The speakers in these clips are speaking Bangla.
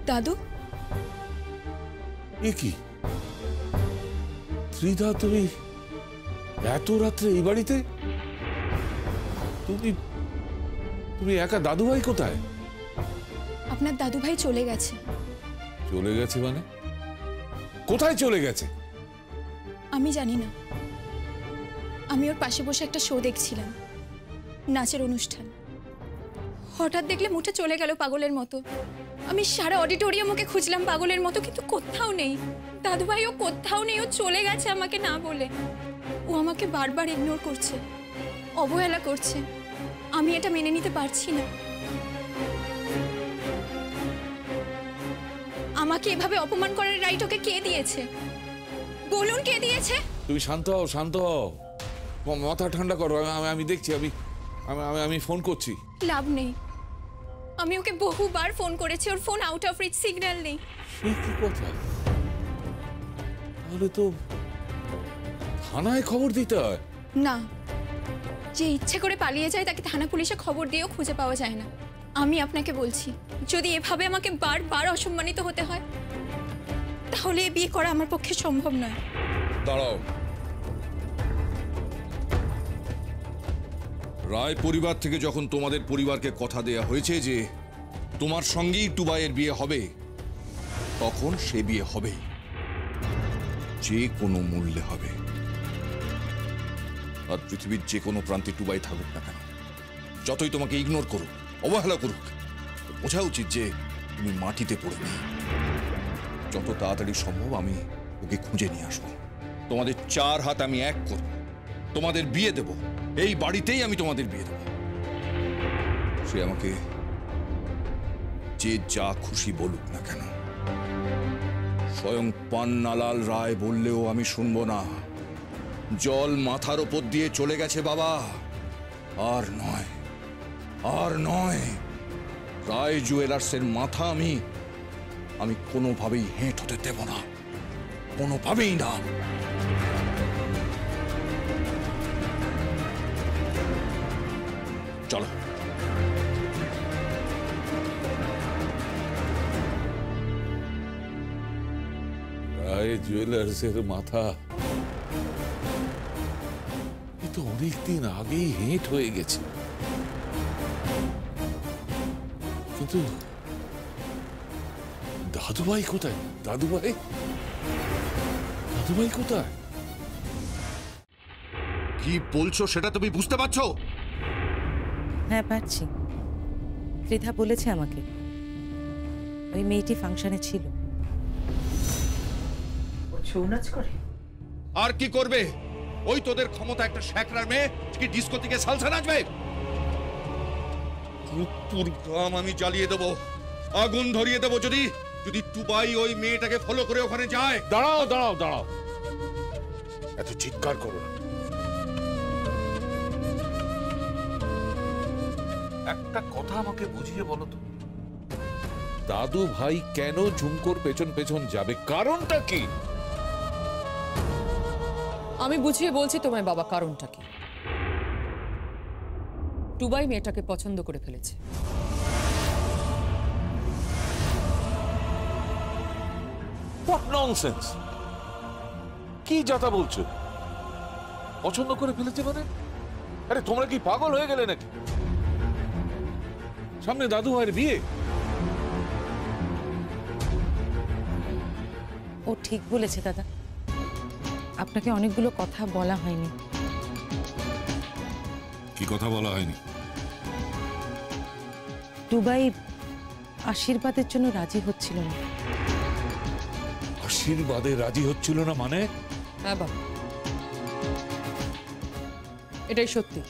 দাদু, এ কি ত্রিধা, তুমি এত রাত্রে এই বাড়িতে? তুমি তুমি একা? দাদুভাই কোথায়? আপনার দাদুভাই চলে গেছে। চলে গেছে মানে? কোথায় চলে গেছে? আমি জানি না। আমি ওর পাশে বসে একটা শো দেখছিলাম, নাচের অনুষ্ঠান। হঠাৎ দেখলে মুঠে চলে গেল পাগলের মতো। আমি সারা অডিটোরিয়াম ওকে খুঁজলাম পাগলের মতো, কিন্তু কোথাও নেই। দাদুভাই ও কোথাও নেই, ও চলে গেছে আমাকে না বলে। ও আমাকে বারবার ইগনোর করছে, অবহেলা করছে। আমি এটা মেনে নিতে পারছি না। আমাকে এভাবে অপমান করার রাইট ওকে কে দিয়েছে? বলুন কে দিয়েছে? তুমি শান্ত হও, শান্ত হও, মাথা ঠান্ডা করো। আমি দেখছি, আমি ফোন করছি। লাভ নেই। আমি ওকে বহুবার ফোন করেছি, ওর phone out of reach, signal নেই। সে কি কথা? তাহলে তো থানায় খবর দিতে হয়। না, যে ইচ্ছে করে পালিয়ে যায় তাকে থানা পুলিশে খবর দিয়েও খুঁজে পাওয়া যায় না। আমি আপনাকে বলছি, যদি এভাবে আমাকে বারবার অসম্মানিত হতে হয়, তাহলে এই বিয়ে করা আমার পক্ষে সম্ভব নয়। দাঁড়াও। রায় পরিবার থেকে যখন তোমাদের পরিবারকে কথা দেয়া হয়েছে যে তোমার সঙ্গেই টুবাইয়ের বিয়ে হবে, তখন সে বিয়ে হবে, যে কোনো মূল্যে হবে। আর পৃথিবীর যে কোনো প্রান্তে টুবাই থাকুক না কেন, যতই তোমাকে ইগনোর করুক, অবহেলা করুক, বোঝা উচিত যে তুমি মাটিতে পড়ে নেই। যত তাড়াতাড়ি সম্ভব আমি ওকে খুঁজে নিয়ে আসবো। তোমাদের 4 হাত আমি এক করব, তোমাদের বিয়ে দেব, এই বাড়িতেই আমি তোমাদের বিয়ে দেব। সে আমাকে যে যা খুশি বলুক না কেন, স্বয়ং পান্নালাল রায় বললেও আমি শুনবো না। জল মাথার ওপর দিয়ে চলে গেছে বাবা, আর নয়, আর নয়। রায় জুয়েলার্সের মাথা আমি কোনোভাবেই হেঁট হতে দেব না, কোনোভাবেই না। চলো। রায় জুয়েলার্সের মাথা এ তো অনেকদিন আগেই হেঁট হয়ে গেছে। কিন্তু দাদুভাই কোথায়? দাদুভাই কোথায়? কি বলছো সেটা তুমি বুঝতে পারছো? হ্যাঁ পারছি। ত্রিধা বলেছে আমাকে, ওই মেয়েটি ফাংশনে ছিল। ছৌ নাচ করে? আর কি করবে? ওই তোদের ক্ষমতা একটা শ্যাকরার মেয়ে কি ডিস্কো থেকে সালসা নাচবে? মৃত্যুর গ্রাম আমি জ্বালিয়ে দেবো, আগুন ধরিয়ে দেবো যদি টুবাই ওই মেয়েটাকে ফলো করে ওখানে যায়। দাঁড়াও দাঁড়াও দাঁড়াও, এত চিৎকার করো না। একটা কথা আমাকে বুঝিয়ে বলো তো, দাদু ভাই কেন ঝুমকোর পেছন পেছন যাবে? কারণটা কি? আমি বুঝিয়ে বলছি তোমায় বাবা, কারণটা কি। টুবাই মেয়েটাকে পছন্দ করে ফেলেছে। What nonsense! কি যাতা বলছো? পছন্দ করে ফেলেছে মানে? আরে তোমরা কি পাগল হয়ে গেলে নাকি? সামনে দাদু ভাইয়ের বিয়ে। ও ঠিক বলেছে দাদা, আপনাকে অনেকগুলো কথা বলা হয়নি। কি কথা বলা হয়নি? টুবাই আশীর্বাদের জন্য রাজি হচ্ছিল না। আশীর্বাদে রাজি হচ্ছিল না মানে? হ্যাঁ বাবা, এটাই সত্যি।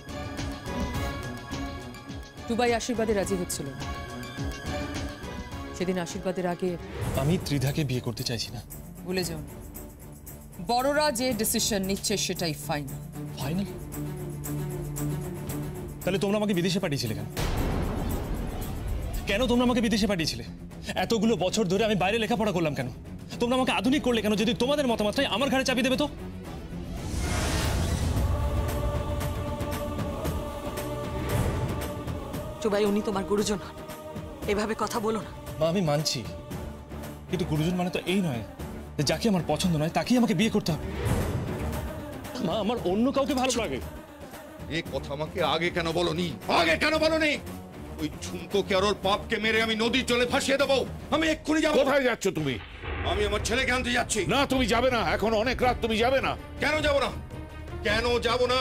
টুবাই আশীর্বাদে রাজি হচ্ছিল না। সেদিন আশীর্বাদের আগে আমি ত্রিধাকে বিয়ে করতে চাইছি না। ভুলে যাও, বড়রা যে ডিসিশন নিচ্ছে সেটাই ফাইনাল। ফাইনাল? তাহলে তোমরা আমাকে বিদেশে পাঠিয়েছিলে কেন? কেন তোমরা আমাকে বিদেশে পাঠিয়েছিলে? এতগুলো বছর ধরে আমি বাইরে লেখাপড়া করলাম কেন? তোমরা আমাকে আধুনিক করলে কেন যদি তোমাদের মতামতটাই আমার ঘাড়ে চাপিয়ে দেবে? তো টুবাই, উনি তোমার গুরুজন হন, এভাবে কথা বলো না। মা, আমি মানছি কিন্তু গুরুজন মানে তো এই নয় যে যাকে আমার পছন্দ নয় তাকেই আমাকে বিয়ে করতে হবে। মা, আমার অন্য কাউকে ভালো লাগে। এই কথা আমাকে আগে কেন বলনি? আগে কেন বলনি? ওই ঝুমকোকে আর ওর বাপকে মেরে আমি নদীর জলে ভাসিয়ে দেবো। আমি এক্ষুনি যাবো। কোথায় যাচ্ছ তুমি? আমি আমার ছেলেকে আনতে যাচ্ছি। না, তুমি যাবে না, এখন অনেক রাত, তুমি যাবে না। কেন যাব না? কেন যাব না?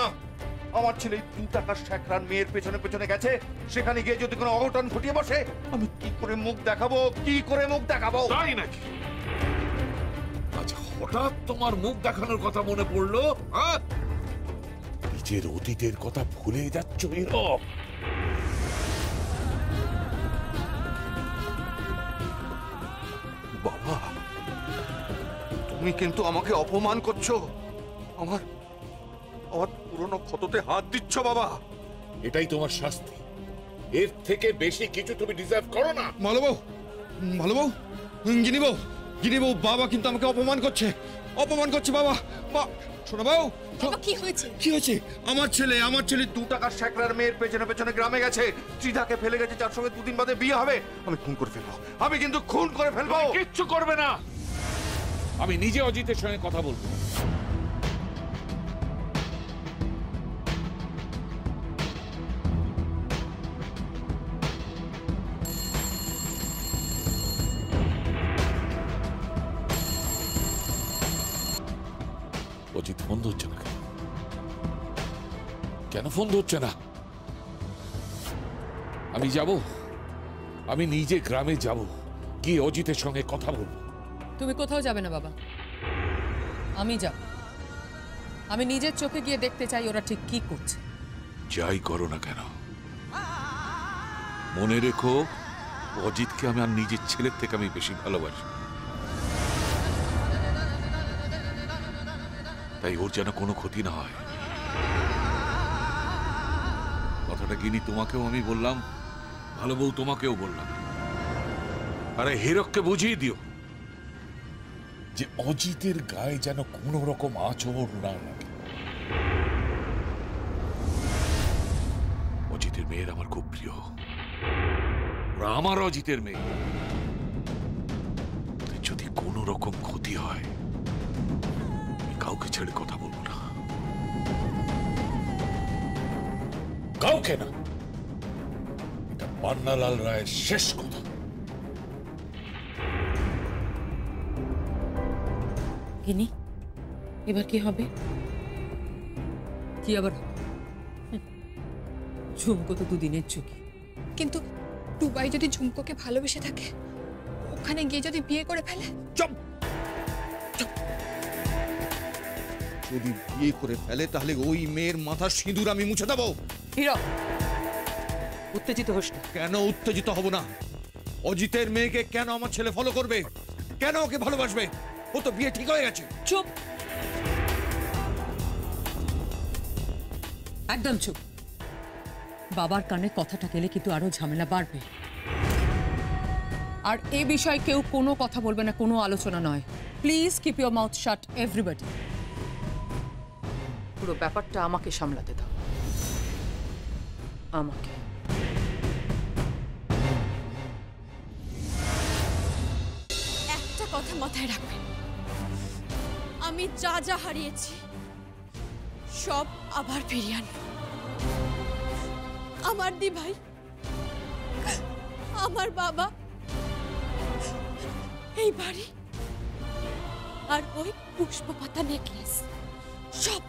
আমার ছেলে 2 টাকার শেখরার মেয়ের পেছনে পেছনে গেছে, সেখানে গিয়ে যদি কোনো অঘটন ঘটিয়ে বসে, আমি কি করে মুখ দেখাবো? কি করে মুখ দেখাবো? তাই নাকি? আজ হঠাৎ তোমার মুখ দেখানোর কথা মনে পড়লো? হ্যাঁ, নিজের অতীতের কথা ভুলে যাচ্ছ হীরক। বাবা, তুমি কিন্তু আমাকে অপমান করছো। আমার আমার পুরনো ক্ষততে হাত দিচ্ছ বাবা। এটাই তোমার শাস্তি। এর থেকে বেশি কিছু তুমি ডিজার্ভ করো না। ভালো বউ, ভালো বউ, গিনি বউ, বাবা কিন্তু আমাকে অপমান করছে, অপমান করছে বাবা। শোনো বউ, বাবা কি হয়েছে? কি হয়েছে? আমার ছেলে 2 টাকার শেখরার মেয়ের পেছনে পেছনে গ্রামে গেছে, ত্রিধাকে ফেলে গেছে, যার সঙ্গে 2 দিন বাদে বিয়ে হবে। আমি খুন করে ফেলবো, আমি কিন্তু খুন করে ফেলবো। কিচ্ছু করবে না, আমি নিজে অজিতের সঙ্গে কথা বলবো। অজিত ফোন ধরছে না কেন? কেন ফোন ধরছে না? আমি যাব, আমি নিজে গ্রামে যাব, গিয়ে অজিতের সঙ্গে কথা বলবো। তুমি কোথাও যাবে না বাবা, আমি যাব। আমি নিজের চোখে গিয়ে দেখতে চাই ওরা ঠিক কি করছে। যাই করো না কেন, মনে রেখো অজিতকে আমি আর নিজের ছেলের থেকে আমি বেশি ভালোবাসি। তাই ওর যেন কোনো ক্ষতি না হয়। কথাটা গিনি তোমাকেও আমি বললাম, ভালো বউ তোমাকেও বললাম। আরে হীরককে বুঝিয়ে দিও যে অজিতের গায়ে যেন কোনো রকম আঁচড় না লাগে। অজিতের মেয়ের আমার খুব প্রিয়, ওরা আমার অজিতের মেয়ে। যদি কোনো রকম ক্ষতি হয়, কাউকে ছেড়ে কথা বলবো না, কাউকে না। এটা পান্নালাল রায়ের শেষ কথা। গিনি, এবার কি হবে? কি আবার? ঝুমকো তো 2 দিনের চুকি। কিন্তু টুবাই যদি ঝুমকোকে ভালোবেসে থাকে, ওখানে গিয়ে যদি বিয়ে করে ফেলে? চুপ! যদি বিয়ে করে ফেলে তাহলে ওই মেয়ের মাথার সিঁদুর আমি মুছে দেবো। হীরক, উত্তেজিত হোস না। কেন উত্তেজিত হব না? অজিতের মেয়েকে কেন আমার ছেলে ফলো করবে? কেন ওকে ভালোবাসবে? ও তো বিয়ে ঠিক হয়ে গেছে। চুপ, একদম চুপ। বাবার কানে কথাটা গেলে কিন্তু আরো ঝামেলা বাড়বে। আর এ বিষয়ে কেউ কোনো কথা বলবে না, কোনো আলোচনা নয়। Please keep your mouth shut everybody. পুরো ব্যাপারটা আমাকে সামলাতে দাও, আমাকে। একটা কথা মাথায় রাখবেন, আমি যা যা হারিয়েছি সব আবার ফিরিয়ে আনবো। আমার দি ভাই, আমার বাবা, এই বাড়ি আর ওই পুষ্পপাতা নেকলেস সব